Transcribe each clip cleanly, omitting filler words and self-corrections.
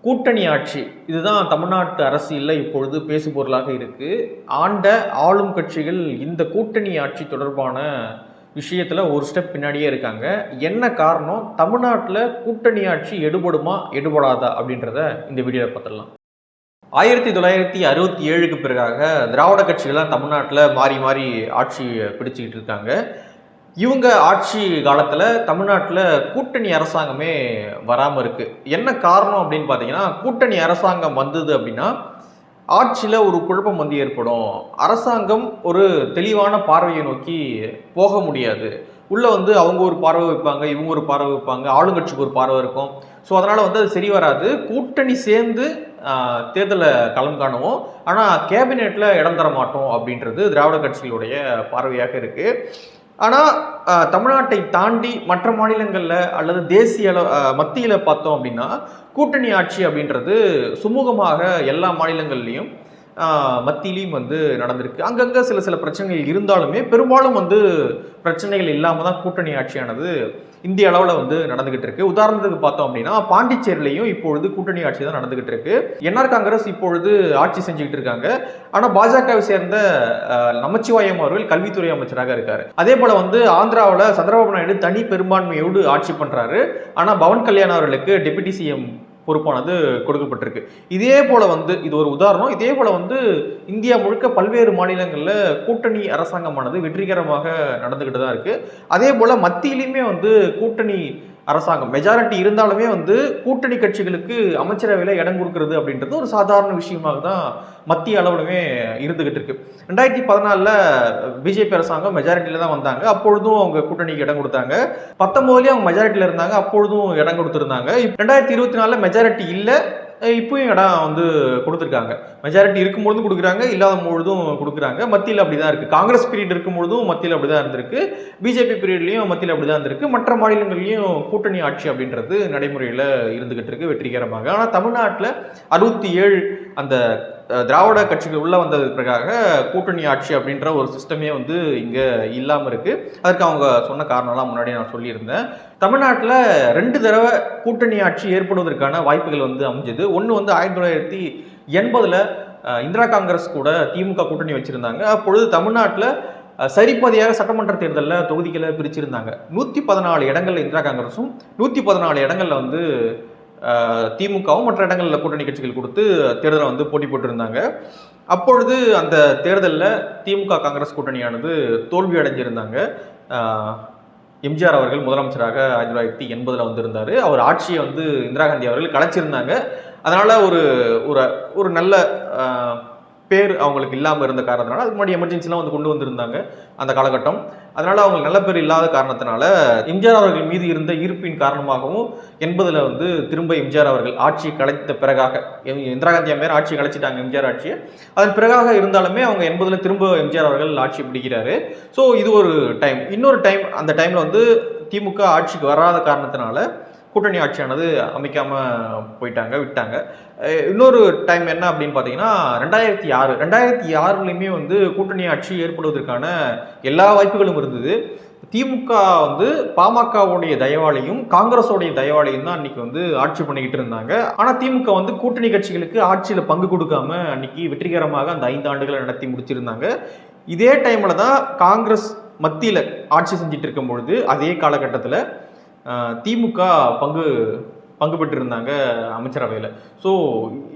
கூட்டணி ஆட்சி இதுதான் தமிழ்நாட்டு அரசியலில் இப்பொழுது பேசுபொருளாக இருக்கு. ஆண்ட ஆளும் கட்சிகள் இந்த கூட்டணி ஆட்சி தொடர்பான விஷயத்துல ஒரு ஸ்டெப் பின்னாடியே இருக்காங்க. என்ன காரணம்? தமிழ்நாட்டில் கூட்டணி ஆட்சி எடுபடுமா எடுபடாதா அப்படின்றத இந்த வீடியோவில் பார்த்துடலாம். 1967க்கு பிறகாக திராவிட கட்சிகள்லாம் தமிழ்நாட்டில் மாறி மாறி ஆட்சி பிடிச்சிக்கிட்டு இருக்காங்க. இவங்க ஆட்சி காலத்தில் தமிழ்நாட்டில் கூட்டணி அரசாங்கமே வராமல் இருக்குது. என்ன காரணம் அப்படின்னு பார்த்தீங்கன்னா, கூட்டணி அரசாங்கம் வந்தது அப்படின்னா ஆட்சியில் ஒரு குழப்பம் வந்து ஏற்படும். அரசாங்கம் ஒரு தெளிவான பார்வையை நோக்கி போக முடியாது. உள்ளே வந்து அவங்க ஒரு பார்வை வைப்பாங்க, இவங்க ஒரு பார்வை வைப்பாங்க, ஆளுங்கட்சிக்கு ஒரு பார்வை இருக்கும். ஸோ அதனால் வந்து அது சரி வராது. கூட்டணி சேர்ந்து தேர்தலை களம் காணுவோம், ஆனால் கேபினெட்டில் இடம் தர மாட்டோம் அப்படின்றது திராவிட கட்சிகளுடைய பார்வையாக இருக்குது. ஆனால் தமிழ்நாட்டை தாண்டி மற்ற மாநிலங்களில் அல்லது தேசிய மத்தியில் பார்த்தோம் அப்படின்னா கூட்டணி ஆட்சி அப்படின்றது சுமூகமாக எல்லா மாநிலங்கள்லையும் மத்தியிலையும் வந்து நடந்திருக்கு. அங்கங்கே சில சில பிரச்சனைகள் இருந்தாலுமே பெரும்பாலும் வந்து பிரச்சனைகள் இல்லாமல் தான் கூட்டணி ஆட்சியானது இந்திய அளவில் வந்து நடந்துகிட்டு இருக்கு. உதாரணத்துக்கு பார்த்தோம் அப்படின்னா பாண்டிச்சேரியிலையும் இப்பொழுது கூட்டணி ஆட்சி தான் நடந்துகிட்டு இருக்கு. என்ஆர் காங்கிரஸ் இப்பொழுது ஆட்சி செஞ்சுக்கிட்டு இருக்காங்க. ஆனால் பாஜகவை சேர்ந்த நமச்சிவாயம் அவர்கள் கல்வித்துறை அமைச்சராக இருக்காரு. அதே போல வந்து ஆந்திராவில் சந்திரபாபு நாயுடு தனி பெரும்பான்மையோடு ஆட்சி பண்றாரு. ஆனால் பவன் கல்யாண் அவர்களுக்கு டெபுட்டி சிஎம் பொறுப்பானது கொடுக்கப்பட்டிருக்கு. இதே போல வந்து இது ஒரு உதாரணம். இதே போல வந்து இந்தியா முழுக்க பல்வேறு மாநிலங்களில் கூட்டணி அரசாங்கமானது வெற்றிகரமாக நடந்துகிட்டு தான் இருக்கு. அதே போல மத்தியிலுமே வந்து கூட்டணி அரசாங்கம் மெஜாரிட்டி இருந்தாலுமே வந்து கூட்டணி கட்சிகளுக்கு அமைச்சரவையில் இடம் கொடுக்கறது அப்படின்றது ஒரு சாதாரண விஷயமாக தான் மத்திய அளவிலுமே இருந்துகிட்டு இருக்கு. 2014 பிஜேபி அரசாங்கம் மெஜாரிட்டியில தான் வந்தாங்க. அப்பொழுதும் அவங்க கூட்டணிக்கு இடம் கொடுத்தாங்க. 19லயும் அவங்க மெஜாரிட்டியில இருந்தாங்க, அப்பொழுதும் இடம் கொடுத்துருந்தாங்க. 2024 மெஜாரிட்டி இல்லை, இப்பயும் இடம் வந்து கொடுத்துருக்காங்க. மெஜாரிட்டி இருக்கும்பொழுதும் கொடுக்குறாங்க, இல்லாத பொழுதும் கொடுக்குறாங்க. மத்தியில் அப்படிதான் இருக்கு. காங்கிரஸ் பீரியட் இருக்கும் பொழுதும் மத்தியில் அப்படிதான் இருந்திருக்கு, பிஜேபி பீரியட்லையும் மத்தியில் அப்படிதான் இருந்திருக்கு. மற்ற மாநிலங்கள்லையும் கூட்டணி ஆட்சி அப்படின்றது நடைமுறையில் இருந்துகிட்டு இருக்கு வெற்றிகரமாக. ஆனால் தமிழ்நாட்டில் 67 அந்த திராவிட கட்சிகள் உள்ள வந்ததுக்காக கூட்டணி ஆட்சி அப்படின்ற ஒரு சிஸ்டமே வந்து இங்க இல்லாம இருக்கு. அதற்கு அவங்க சொன்ன காரணம்லாம் முன்னாடி நான் சொல்லியிருந்தேன். தமிழ்நாட்டில் 2 தடவை கூட்டணி ஆட்சி ஏற்படுவதற்கான வாய்ப்புகள் வந்து அமைஞ்சது. ஒன்று வந்து 1980 இந்திரா காங்கிரஸ் கூட திமுக கூட்டணி வச்சிருந்தாங்க. அப்பொழுது தமிழ்நாட்டில் சரிபாதியாக சட்டமன்ற தேர்தலில் தொகுதிகளை பிரிச்சிருந்தாங்க. 114 இடங்கள்ல இந்திரா காங்கிரஸும் 114 இடங்கள்ல வந்து திமுகவும் மற்ற இடங்களில் கூட்டணி கட்சிகள் கொடுத்து தேர்தலை வந்து போட்டி போட்டிருந்தாங்க. அப்பொழுது அந்த தேர்தலில் திமுக காங்கிரஸ் கூட்டணியானது தோல்வி அடைஞ்சிருந்தாங்க. எம்ஜிஆர் அவர்கள் முதலமைச்சராக 1980 வந்திருந்தார். அவர் ஆட்சியை வந்து இந்திரா காந்தி அவர்கள் கலைச்சிருந்தாங்க. அதனால ஒரு நல்ல பேர் அவங்களுக்கு இல்லாமல் இருந்த காரணத்தினால அதுக்கு முன்னாடி எமர்ஜென்சிலாம் வந்து கொண்டு வந்திருந்தாங்க அந்த காலகட்டம். அதனால அவங்களுக்கு நல்ல பேர் இல்லாத காரணத்தினால எம்ஜிஆர் அவர்கள் மீது இருந்த ஈர்ப்பின் காரணமாகவும் 80 வந்து திரும்ப எம்ஜிஆர் அவர்கள் ஆட்சி கலைத்த பிறகாக இந்திரா காந்தி அம்மையார் ஆட்சி கலைச்சிட்டாங்க எம்ஜிஆர் ஆட்சியை. அதன் பிறகாக இருந்தாலுமே அவங்க 80 திரும்ப எம்ஜிஆர் அவர்கள் ஆட்சி பிடிக்கிறாரு. ஸோ இது ஒரு டைம். இன்னொரு டைம் அந்த டைம்ல வந்து திமுக ஆட்சிக்கு வராத காரணத்தினால கூட்டணி ஆட்சியானது அமைக்காம விட்டாங்க. இன்னொரு டைம் என்ன அப்படின்னு பார்த்தீங்கன்னா 2006 வந்து கூட்டணி ஆட்சி ஏற்படுவதற்கான எல்லா வாய்ப்புகளும் இருந்தது. திமுக வந்து பாமகவுடைய தயவாலையும் காங்கிரஸோடைய தயவாலையும் தான் அன்னைக்கு வந்து ஆட்சி பண்ணிக்கிட்டு இருந்தாங்க. ஆனால் திமுக வந்து கூட்டணி கட்சிகளுக்கு ஆட்சியில் பங்கு கொடுக்காம அன்னைக்கு வெற்றிகரமாக அந்த 5 ஆண்டுகளை நடத்தி முடிச்சிருந்தாங்க. இதே டைம்ல தான் காங்கிரஸ் மத்தியில் ஆட்சி செஞ்சுட்டு இருக்கும் பொழுது அதே காலகட்டத்தில் திமுக பங்கு பெற்றிருந்தாங்க அமைச்சரவையில். ஸோ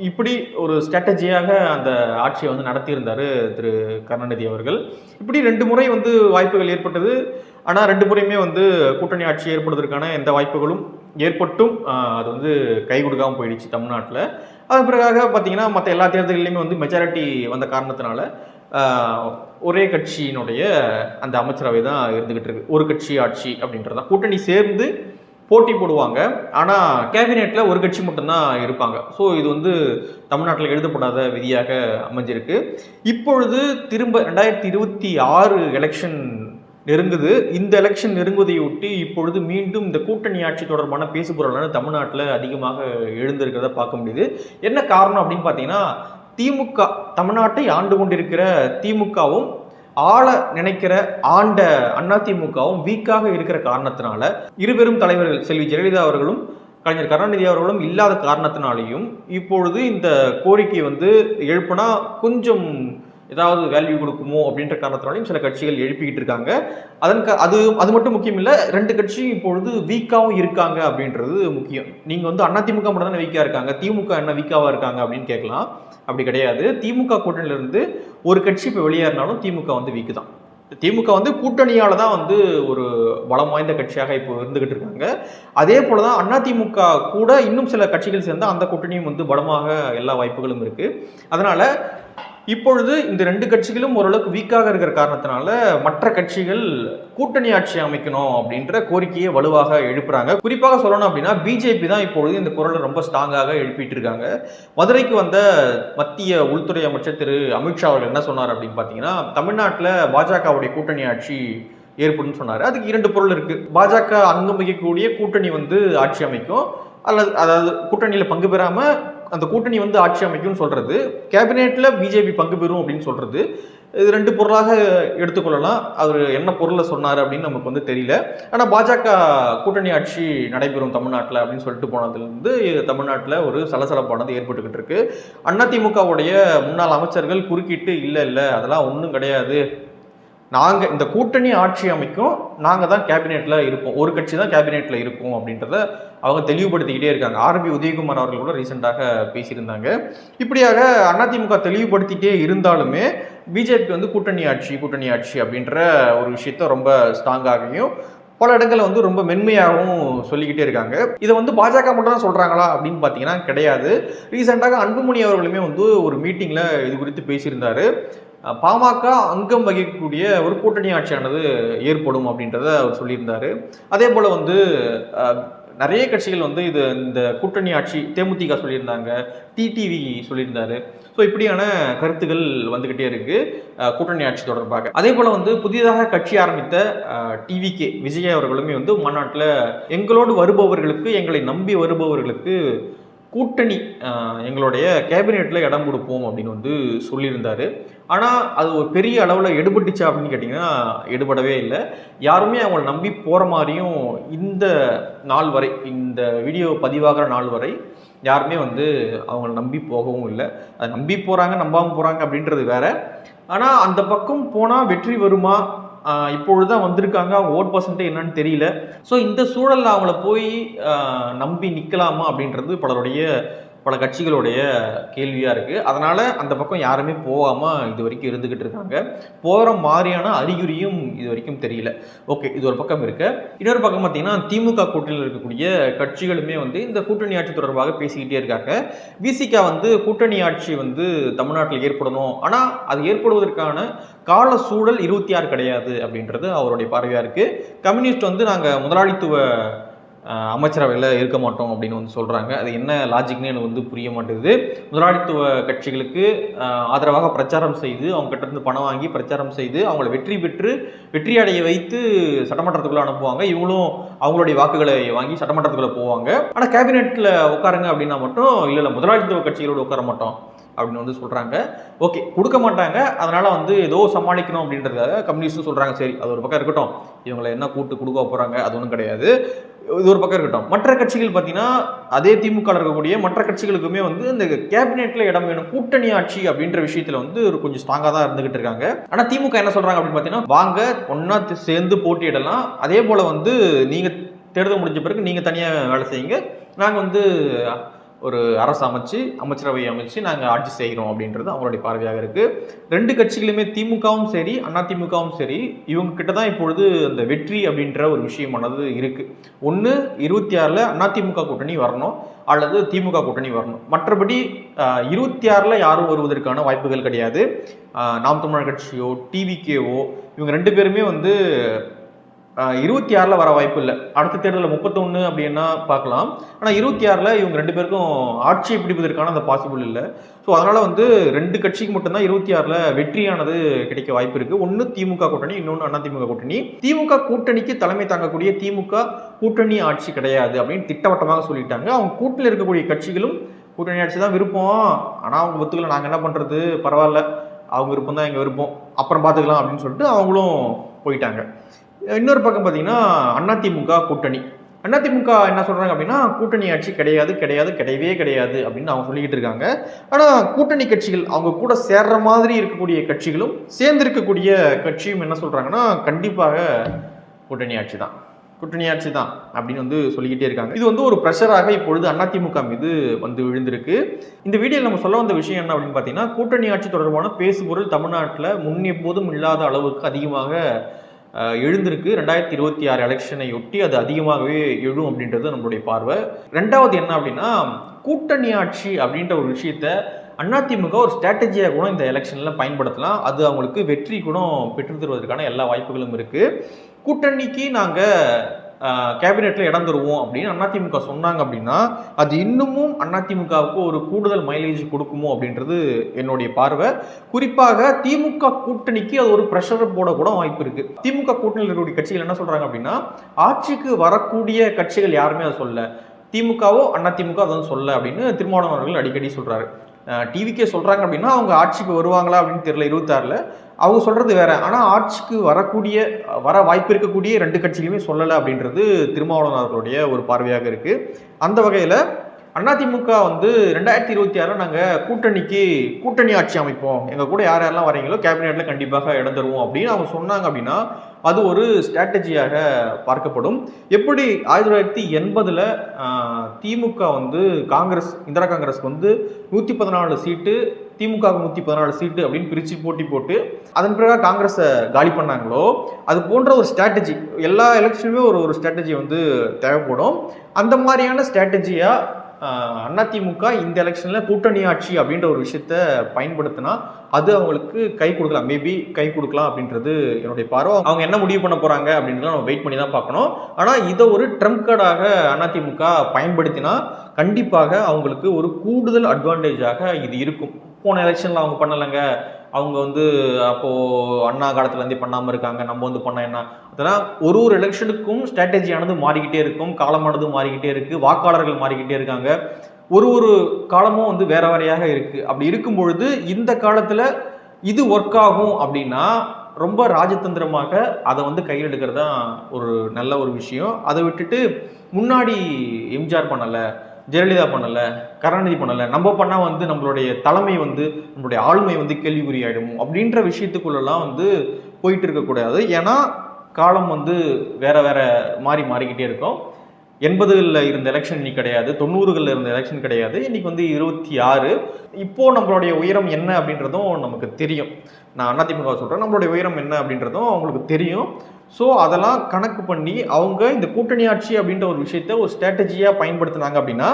இப்படி ஒரு ஸ்ட்ராட்டஜியாக அந்த ஆட்சியை வந்து நடத்தியிருந்தார் திரு கருணாநிதி அவர்கள். இப்படி 2 முறை வந்து வாய்ப்புகள் ஏற்பட்டது. ஆனால் 2 முறையுமே வந்து கூட்டணி ஆட்சி ஏற்படுவதற்கான எந்த வாய்ப்புகளும் ஏற்பட்டும் அது வந்து கை கொடுக்காமல் போயிடுச்சு தமிழ்நாட்டில். அதன் பிறகாக பார்த்தீங்கன்னா மற்ற எல்லா தேர்தல்களையுமே வந்து மெஜாரிட்டி வந்த காரணத்தினால ஒரே கட்சியினுடைய அந்த அமைச்சரவை தான் இருந்துகிட்டு இருக்கு. ஒரு கட்சி ஆட்சி அப்படின்றதான். கூட்டணி சேர்ந்து போட்டி போடுவாங்க, ஆனால் கேபினெட்டில் ஒரு கட்சி மட்டும்தான் இருப்பாங்க. ஸோ இது வந்து தமிழ்நாட்டில் எழுதப்படாத விதியாக அமைஞ்சிருக்கு. இப்பொழுது திரும்ப 2026 எலெக்ஷன் நெருங்குது. இந்த எலெக்ஷன் நெருங்குவதையொட்டி இப்பொழுது மீண்டும் இந்த கூட்டணி ஆட்சி தொடர்பான பேசுபொருளான தமிழ்நாட்டில் அதிகமாக எழுந்திருக்கிறத பார்க்க முடியுது. என்ன காரணம் அப்படின்னு பார்த்தீங்கன்னா, திமுக தமிழ்நாட்டை ஆண்டு கொண்டிருக்கிற திமுகவும் ஆள நினைக்கிற ஆண்ட அதிமுகவும் வீக்காக இருக்கிற காரணத்தினால இருவரும் தலைவர்கள் செல்வி ஜெயலலிதா அவர்களும் கலைஞர் கருணாநிதி அவர்களும் இல்லாத காரணத்தினாலையும் இப்பொழுது இந்த கோரிக்கை வந்து எழுப்புனா கொஞ்சம் ஏதாவது வேல்யூ கொடுக்குமோ அப்படின்ற காரணத்தினாலையும் சில கட்சிகள் எழுப்பிக்கிட்டு இருக்காங்க. அது மட்டும் முக்கியம் இல்லை, ரெண்டு கட்சியும் இப்பொழுது வீக்காவும் இருக்காங்க அப்படின்றது முக்கியம். நீங்க வந்து அதிமுக மட்டும் தானே வீக்கா இருக்காங்க, திமுக என்ன வீக்காவா இருக்காங்க அப்படின்னு கேட்கலாம். அப்படி கிடையாது. திமுக கூட்டணியில இருந்து ஒரு கட்சி இப்போ வெளியேறினாலும் திமுக வந்து வீக்கு தான். திமுக வந்து கூட்டணியால தான் வந்து ஒரு பலம் வாய்ந்த கட்சியாக இப்போ இருந்துகிட்டு இருக்காங்க. அதே போலதான் அதிமுக கூட இன்னும் சில கட்சிகள் சேர்ந்தா அந்த கூட்டணியும் வந்து பலமாக எல்லா வாய்ப்புகளும் இருக்கு. அதனால இப்பொழுது இந்த ரெண்டு கட்சிகளும் ஓரளவுக்கு வீக்காக இருக்கிற காரணத்தினால மற்ற கட்சிகள் கூட்டணி ஆட்சி அமைக்கணும் அப்படின்ற கோரிக்கையை வலுவாக எழுப்புறாங்க. குறிப்பாக சொல்லணும் அப்படின்னா பிஜேபி தான் இப்பொழுது இந்த குரலை ரொம்ப ஸ்ட்ராங்காக எழுப்பிட்டு இருக்காங்க. மதுரைக்கு வந்த மத்திய உள்துறை அமைச்சர் திரு அமித்ஷா அவர்கள் என்ன சொன்னார் அப்படின்னு பார்த்தீங்கன்னா, தமிழ்நாட்டில் பாஜகவுடைய கூட்டணி ஆட்சி ஏற்படும் சொன்னாரு. அதுக்கு இரண்டு பொருள் இருக்கு. பாஜக அங்கம் வகிக்கக்கூடிய கூட்டணி வந்து ஆட்சி அமைக்கும், அதாவது கூட்டணியில பங்கு பெறாம அந்த கூட்டணி வந்து ஆட்சி அமைக்கும்னு சொல்றது, கேபினெட்ல பிஜேபி பங்கு பெறும் அப்படின்னு சொல்றது. இது ரெண்டு பொருளாக எடுத்துக்கொள்ளலாம். அவர் என்ன பொருளை சொன்னார் அப்படின்னு நமக்கு வந்து தெரியல. ஆனா பாஜக கூட்டணி ஆட்சி நடைபெறும் தமிழ்நாட்டில் அப்படின்னு சொல்லிட்டு போனதுலேருந்து தமிழ்நாட்டில் ஒரு சலசலப்பானது ஏற்பட்டுக்கிட்டு இருக்கு. அதிமுகவுடைய முன்னாள் அமைச்சர்கள் குறுக்கிட்டு இல்லை அதெல்லாம் ஒன்றும் கிடையாது, நாங்க இந்த கூட்டணி ஆட்சி அமைக்கும், நாங்க தான் கேபினெட்ல இருப்போம், ஒரு கட்சி தான் கேபினெட்ல இருக்கும் அப்படின்றத அவங்க தெளிவுபடுத்திக்கிட்டே இருக்காங்க. ஆர்பி உதயகுமார் அவர்கள் கூட ரீசெண்டாக பேசியிருந்தாங்க. இப்படியாக அதிமுக தெளிவுபடுத்திட்டே இருந்தாலுமே பிஜேபி வந்து கூட்டணி ஆட்சி அப்படின்ற ஒரு விஷயத்த ரொம்ப ஸ்ட்ராங்காகவும் பல இடங்களை வந்து ரொம்ப மென்மையாகவும் சொல்லிக்கிட்டே இருக்காங்க. இதை வந்து பாஜக மட்டும் தான் சொல்றாங்களா அப்படின்னு பார்த்தீங்கன்னா கிடையாது. ரீசெண்டாக அன்புமணி அவர்களுமே வந்து ஒரு மீட்டிங்ல இது குறித்து பேசியிருந்தாரு. பாமக அங்கம் வகிக்கக்கூடிய ஒரு கூட்டணி ஆட்சியானது ஏற்படும் அப்படின்றத அவர் சொல்லியிருந்தாரு. அதே போல வந்து நிறைய கட்சிகள் வந்து இது இந்த கூட்டணி ஆட்சி தேமுதிக சொல்லியிருந்தாங்க, டிடிவி சொல்லியிருந்தாரு. ஸோ இப்படியான கருத்துக்கள் வந்துகிட்டே இருக்கு கூட்டணி ஆட்சி தொடர்பாக. அதே போல வந்து புதிதாக கட்சி ஆரம்பித்த டிவிகே விஜய் அவர்களுமே வந்து மாநாட்டில் எங்களோடு வருபவர்களுக்கு, எங்களை நம்பி வருபவர்களுக்கு கூட்டணி எங்களுடைய கேபினெட்ல இடம் கொடுப்போம் அப்படின்னு வந்து சொல்லியிருந்தாரு. ஆனால் அது ஒரு பெரிய அளவில் எடுபட்டுச்சா அப்படின்னு கேட்டிங்கன்னா எடுபடவே இல்லை. யாருமே அவங்களை நம்பி போகிற மாதிரியும் இந்த நாள் வரை, இந்த வீடியோ பதிவாகிற நாள் வரை யாருமே வந்து அவங்களை நம்பி போகவும் இல்லை. அதை நம்பி போகிறாங்க நம்பாமல் போகிறாங்க அப்படின்றது வேற. ஆனால் அந்த பக்கம் போனால் வெற்றி வருமா, இப்பொழுதுதான் வந்திருக்காங்க, அவங்க ஓட் பர்சன்டே என்னன்னு தெரியல. ஸோ இந்த சூழலில் அவங்கள போய் நம்பி நிற்கலாமா அப்படின்றது பல கட்சிகளுடைய கேள்வியாக இருக்குது. அதனால் அந்த பக்கம் யாருமே போகாமல் இது வரைக்கும் இருந்துக்கிட்டு இருக்காங்க. போகிற மாதிரியான அறிகுறியும் இது வரைக்கும் தெரியல. ஓகே, இது ஒரு பக்கம் இருக்கு. இன்னொரு பக்கம் பார்த்தீங்கன்னா திமுக கூட்டணியில் இருக்கக்கூடிய கட்சிகளுமே வந்து இந்த கூட்டணி ஆட்சி தொடர்பாக பேசிக்கிட்டே இருக்காங்க. விசிகா வந்து கூட்டணி ஆட்சி வந்து தமிழ்நாட்டில் ஏற்படணும், ஆனால் அது ஏற்படுவதற்கான கால சூழல் 26 கிடையாது அப்படின்றது அவருடைய பார்வையாக இருக்குது. கம்யூனிஸ்ட் வந்து நாங்கள் முதலாளித்துவ அமைச்சரவையில் இருக்க மாட்டோம் அப்படின்னு வந்து சொல்கிறாங்க. அது என்ன லாஜிக்னு எனக்கு வந்து புரிய மாட்டேங்குது. முதலாளித்துவ கட்சிகளுக்கு ஆதரவாக பிரச்சாரம் செய்து அவங்க கிட்டேருந்து பணம் வாங்கி பிரச்சாரம் செய்து அவங்கள வெற்றி அடைய வைத்து சட்டமன்றத்துக்குள்ளே அனுப்புவாங்க. இவங்களும் அவங்களுடைய வாக்குகளை வாங்கி சட்டமன்றத்துக்குள்ளே போவாங்க. ஆனால் கேபினெட்டில் உட்காருங்க அப்படின்னா மட்டும் இல்லை முதலாளித்துவ கட்சிகளோடு உட்கார மாட்டோம் அப்படின்னு வந்து சொல்கிறாங்க. ஓகே, கொடுக்க மாட்டாங்க, அதனால் வந்து ஏதோ சமாளிக்கணும் அப்படின்றதுக்காக கம்யூனிஸ்ட்டும் சொல்கிறாங்க. சரி, அது ஒரு பக்கம் இருக்கட்டும், இவங்களை என்ன கூட்டு கொடுக்க போகிறாங்க அது ஒன்றும் கிடையாது, இது ஒரு பக்கம் இருக்கட்டும். மற்ற கட்சிகள் பார்த்தீங்கன்னா அதே திமுக இருக்கக்கூடிய மற்ற கட்சிகளுக்குமே வந்து இந்த கேபினெட்ல இடம் வேணும், கூட்டணி ஆட்சி அப்படின்ற விஷயத்துல வந்து ஒரு கொஞ்சம் ஸ்ட்ராங்கா தான் இருந்துகிட்டு இருக்காங்க. ஆனா திமுக என்ன சொல்றாங்க அப்படின்னு பார்த்தீங்கன்னா, வாங்க ஒன்னா சேர்ந்து போட்டியிடலாம், அதே போல வந்து நீங்க தேர்தல் முடிஞ்ச பிறகு நீங்க தனியா வேலை செய்யுங்க, நாங்க வந்து ஒரு அரசு அமைச்சரவை அமைச்சு நாங்கள் ஆட்சி செய்கிறோம் அப்படின்றது அவங்களுடைய பார்வையாக இருக்கு. ரெண்டு கட்சிகளுமே திமுகவும் சரி அதிமுகவும் சரி இவங்க கிட்ட தான் இப்பொழுது அந்த வெற்றி அப்படின்ற ஒரு விஷயமானது இருக்கு. ஒன்று 26ல் அதிமுக கூட்டணி வரணும் அல்லது திமுக கூட்டணி வரணும். மற்றபடி 26ல் யாரும் வருவதற்கான வாய்ப்புகள் கிடையாது. நாம் தமிழர் கட்சியோ டிவிகேவோ இவங்க ரெண்டு பேருமே வந்து 26ல் வர வாய்ப்பு இல்லை. அடுத்த தேர்தலில் 31 அப்படின்னா பார்க்கலாம். ஆனால் 26ல் இவங்க ரெண்டு பேருக்கும் ஆட்சியை பிடிப்பதற்கான அந்த பாசிபிள் இல்லை. ஸோ அதனால் வந்து ரெண்டு கட்சிக்கு மட்டும்தான் 26ல் வெற்றியானது கிடைக்க வாய்ப்பு இருக்குது. ஒன்று திமுக கூட்டணி, இன்னொன்று அதிமுக கூட்டணி. திமுக கூட்டணிக்கு தலைமை தாங்கக்கூடிய திமுக கூட்டணி ஆட்சி கிடையாது அப்படின்னு திட்டவட்டமாக சொல்லிட்டாங்க. அவங்க கூட்டணியில் இருக்கக்கூடிய கட்சிகளும் கூட்டணி ஆட்சி தான் விருப்பம், ஆனால் அவங்க ஒத்துக்கல, நாங்கள் என்ன பண்ணுறது, பரவாயில்ல, அவங்க விருப்பம் தான் எங்கள் விருப்பம், அப்புறம் பார்த்துக்கலாம் அப்படின்னு சொல்லிட்டு அவங்களும் போயிட்டாங்க. இன்னொரு பக்கம் பார்த்தீங்கன்னா அதிமுக கூட்டணி அதிமுக என்ன சொல்றாங்க அப்படின்னா கூட்டணி ஆட்சி கிடையாது கிடையாது கிடையவே கிடையாது அப்படின்னு அவங்க சொல்லிக்கிட்டு இருக்காங்க. ஆனா கூட்டணி கட்சிகள் அவங்க கூட சேர்ற மாதிரி இருக்கக்கூடிய கட்சிகளும் சேர்ந்து இருக்கக்கூடிய கட்சியும் என்ன சொல்றாங்கன்னா கண்டிப்பாக கூட்டணி ஆட்சி தான் கூட்டணி ஆட்சி தான் அப்படின்னு வந்து சொல்லிக்கிட்டே இருக்காங்க. இது வந்து ஒரு ப்ரெஷராக இப்பொழுது அதிமுக மீது வந்து விழுந்திருக்கு. இந்த வீடியோவில் நம்ம சொல்ல வந்த விஷயம் என்ன அப்படின்னு பார்த்தீங்கன்னா, கூட்டணி ஆட்சி தொடர்பான பேசுபொருள் தமிழ்நாட்டில் முன் எப்போதும் இல்லாத அளவுக்கு அதிகமாக எழுந்திருக்கு. 2026 எலெக்ஷனை ஒட்டி அது அதிகமாகவே எழும் அப்படின்றது நம்மளுடைய பார்வை. ரெண்டாவது என்ன அப்படின்னா, கூட்டணி ஆட்சி அப்படின்ற ஒரு விஷயத்த அதிமுக ஒரு ஸ்ட்ராட்டஜியாக கூட இந்த எலெக்ஷனில் பயன்படுத்தலாம். அது அவங்களுக்கு வெற்றி கூட பெற்று தருவதற்கான எல்லா வாய்ப்புகளும் இருக்கு. கூட்டணிக்கு நாங்கள் கேபினெட்டில் இடம் தருவோம் அப்படின்னு அதிமுக சொன்னாங்க அப்படின்னா அது இன்னமும் அதிமுகவுக்கு ஒரு கூடுதல் மைலேஜ் கொடுக்குமோ அப்படின்றது என்னுடைய பார்வை. குறிப்பாக திமுக கூட்டணிக்கு அது ஒரு ப்ரெஷர் போட கூட வாய்ப்பு இருக்கு. திமுக கூட்டணியில் இருக்கக்கூடிய கட்சிகள் என்ன சொல்றாங்க அப்படின்னா, ஆட்சிக்கு வரக்கூடிய கட்சிகள் யாருமே அதை சொல்ல, திமுகவோ அதிமுக அதை சொல்ல அப்படின்னு திருமாவளவன் அவர்கள் அடிக்கடி சொல்றாரு. டிவிக்கே சொல்றாங்க அப்படின்னா அவங்க ஆட்சிக்கு வருவாங்களா அப்படின்னு தெரியல 26ல், அவங்க சொல்றது வேற. ஆனா ஆட்சிக்கு வர வாய்ப்பு இருக்கக்கூடிய 2 கட்சிகளுமே சொல்லலை அப்படின்றது திருமாவளவன் அவர்களுடைய ஒரு பார்வையாக இருக்கு. அந்த வகையில அதிமுக வந்து 2026 நாங்க கூட்டணி ஆட்சி அமைப்போம், எங்க கூட யார் யாரெல்லாம் வரீங்களோ கேபினெட்ல கண்டிப்பாக இடம் தருவோம் அப்படின்னு அவங்க சொன்னாங்க அப்படின்னா அது ஒரு ஸ்ட்ராட்டஜியாக பார்க்கப்படும். எப்படி 1980ல் திமுக வந்து இந்திரா காங்கிரஸ்க்கு வந்து 114 சீட்டு, திமுக 114 சீட்டு அப்படின்னு பிரித்து போட்டி போட்டு அதன் பிறகு காங்கிரஸை காலி பண்ணாங்களோ, அது போன்ற ஒரு ஸ்ட்ராட்டஜி எல்லா எலெக்ஷனுமே ஒரு ஸ்ட்ராட்டஜி வந்து தேவைப்படும். அந்த மாதிரியான ஸ்ட்ராட்டஜியா அதிமுக இந்த எலெக்ஷன்ல கூட்டணி ஆட்சி அப்படின்ற ஒரு விஷயத்த பயன்படுத்தினா அது அவங்களுக்கு கை கொடுக்கலாம், மேபி கை கொடுக்கலாம் அப்படின்றது என்னுடைய பார்வை. அவங்க என்ன முடிவு பண்ண போறாங்க அப்படின்றத நம்ம வெயிட் பண்ணி தான் பார்க்கணும். ஆனா இதை ஒரு ட்ரம்ப் கார்டாக அதிமுக பயன்படுத்தினா கண்டிப்பாக அவங்களுக்கு ஒரு கூடுதல் அட்வான்டேஜாக இது இருக்கும். போன எலெக்ஷன்ல அவங்க பண்ணலைங்க, அவங்க வந்து அப்போ அண்ணா காலத்துல இருந்தே பண்ணாம இருக்காங்க, நம்ம வந்து பண்ண என்ன, அதெல்லாம் ஒரு எலெக்ஷனுக்கும் ஸ்ட்ராட்டஜியானது மாறிக்கிட்டே இருக்கும், காலமானது மாறிக்கிட்டே இருக்கு, வாக்காளர்கள் மாறிக்கிட்டே இருக்காங்க, ஒரு காலமும் வந்து வேற வேறையாக இருக்கு. அப்படி இருக்கும் பொழுது இந்த காலத்துல இது ஒர்க் ஆகும் அப்படின்னா ரொம்ப ராஜதந்திரமாக அதை வந்து கையில் எடுக்கிறது தான் ஒரு நல்ல ஒரு விஷயம். அதை விட்டுட்டு முன்னாடி எம்ஜிஆர் பண்ணலை, ஜெயலலிதா பண்ணலை, கருணாநிதி பண்ணலை, நம்ம பண்ணால் வந்து நம்மளுடைய தலைமை வந்து நம்மளுடைய ஆளுமை வந்து கேள்விக்குறியாயிடும் அப்படின்ற விஷயத்துக்குள்ளெல்லாம் வந்து போயிட்டு இருக்கக்கூடாது. ஏன்னா காலம் வந்து வேற மாறிக்கிட்டே இருக்கும். 80களில் இருந்த எலெக்ஷன் இன்னைக்கு கிடையாது, 90களில் இருந்த எலெக்ஷன் கிடையாது, இன்னைக்கு வந்து 26. இப்போ நம்மளுடைய உயரம் என்ன அப்படின்றதும் நமக்கு தெரியும். நான் அதிமுக சொல்கிறேன், நம்மளுடைய உயரம் என்ன அப்படின்றதும் அவங்களுக்கு தெரியும். ஸோ அதெல்லாம் கணக்கு பண்ணி அவங்க இந்த கூட்டணி ஆட்சி அப்படின்ற ஒரு விஷயத்த ஒரு ஸ்ட்ராட்டஜியாக பயன்படுத்தினாங்க அப்படின்னா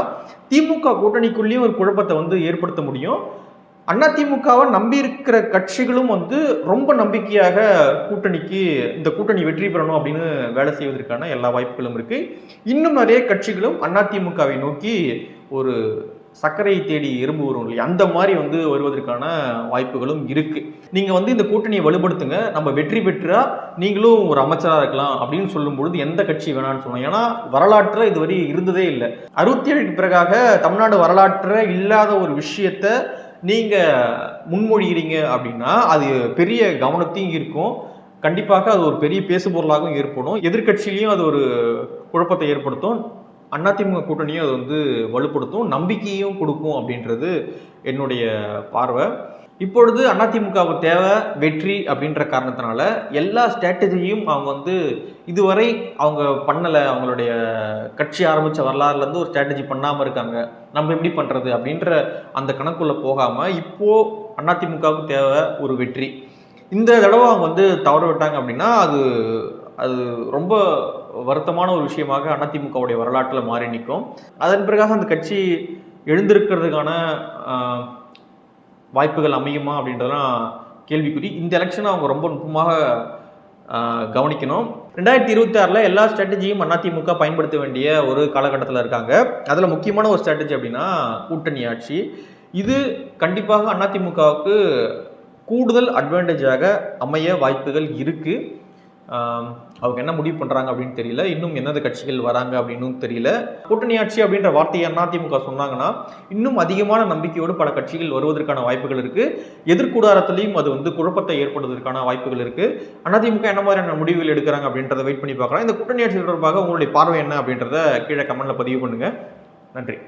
திமுக கூட்டணிக்குள்ளேயும் ஒரு குழப்பத்தை வந்து ஏற்படுத்த முடியும். அதிமுகவை நம்பி இருக்கிற கட்சிகளும் வந்து ரொம்ப நம்பிக்கையாக இந்த கூட்டணி வெற்றி பெறணும் அப்படின்னு வேலை செய்வதற்கான எல்லா வாய்ப்புகளும் இருக்கு. இன்னும் நிறைய கட்சிகளும் அதிமுகவை நோக்கி ஒரு சர்க்கரை தேடி எறும்பு வரும் இல்லையா, அந்த மாதிரி வந்து வருவதற்கான வாய்ப்புகளும் இருக்கு. நீங்க வந்து இந்த கூட்டணியை வலுப்படுத்துங்க, நம்ம வெற்றி பெற்றா நீங்களும் ஒரு அமைச்சராக இருக்கலாம் அப்படின்னு சொல்லும் பொழுது எந்த கட்சி வேணான்னு சொன்னோம். ஏன்னா வரலாற்றுல இதுவரை இருந்ததே இல்லை. 67க்கு பிறகாக தமிழ்நாடு வரலாற்றுல இல்லாத ஒரு விஷயத்த நீங்க முன்மொழிகிறீங்க அப்படின்னா அது பெரிய கவனத்தையும் இருக்கும், கண்டிப்பாக அது ஒரு பெரிய பேசுபொருளாகவும் ஏற்படும், எதிர்கட்சியிலையும் அது ஒரு குழப்பத்தை ஏற்படுத்தும், அதிமுக கூட்டணியும் அது வந்து வலுப்படுத்தும், நம்பிக்கையும் கொடுக்கும் அப்படின்றது என்னுடைய பார்வை. இப்பொழுது அதிமுகவுக்கு தேவை வெற்றி அப்படின்ற காரணத்தினால எல்லா ஸ்ட்ராட்டஜியும் அவங்க வந்து இதுவரை அவங்க பண்ணலை, அவங்களுடைய கட்சி ஆரம்பித்த வரலாறுலேருந்து ஒரு ஸ்ட்ராட்டஜி பண்ணாமல் இருக்காங்க, நம்ம எப்படி பண்ணுறது அப்படின்ற அந்த கணக்குள்ளே போகாமல் இப்போது அதிமுகவுக்கு தேவை ஒரு வெற்றி. இந்த தடவை அவங்க வந்து தவற விட்டாங்க அப்படின்னா அது ரொம்ப வருத்தமான ஒரு விஷயமாக அதிமுகவுடைய வரலாற்றில் மாறி நிற்கும். அதன் பிறகாக அந்த கட்சி எழுந்திருக்கிறதுக்கான வாய்ப்புகள் அமையுமா அப்படின்றதெல்லாம் கேள்விக்குறி. இந்த எலெக்ஷனை அவங்க ரொம்ப நுட்பமாக கவனிக்கணும். 2026 எல்லா ஸ்ட்ராட்டஜியும் அதிமுக பயன்படுத்த வேண்டிய ஒரு காலகட்டத்தில் இருக்காங்க. அதில் முக்கியமான ஒரு ஸ்ட்ராட்டஜி அப்படின்னா கூட்டணி ஆட்சி. இது கண்டிப்பாக அதிமுகவுக்கு கூடுதல் அட்வான்டேஜாக அமைய வாய்ப்புகள் இருக்குது. அவங்க என்ன முடிவு பண்ணுறாங்க அப்படின்னு தெரியல. இன்னும் எந்தெந்த கட்சிகள் வராங்க அப்படின்னு தெரியல. கூட்டணி ஆட்சி அப்படின்ற வார்த்தையை அதிமுக சொன்னாங்கன்னா இன்னும் அதிகமான நம்பிக்கையோடு பல கட்சிகள் வருவதற்கான வாய்ப்புகள் இருக்குது. எதிர்கூடாரத்திலையும் அது குழப்பத்தை ஏற்படுவதற்கான வாய்ப்புகள் இருக்குது. அதிமுக என்ன மாதிரியான முடிவுகள் எடுக்கிறாங்க அப்படின்றத வெயிட் பண்ணி பார்க்கலாம். இந்த கூட்டணி ஆட்சி தொடர்பாக உங்களுடைய பார்வை என்ன அப்படின்றத கீழே கமெண்ட்ல பதிவு பண்ணுங்க. நன்றி.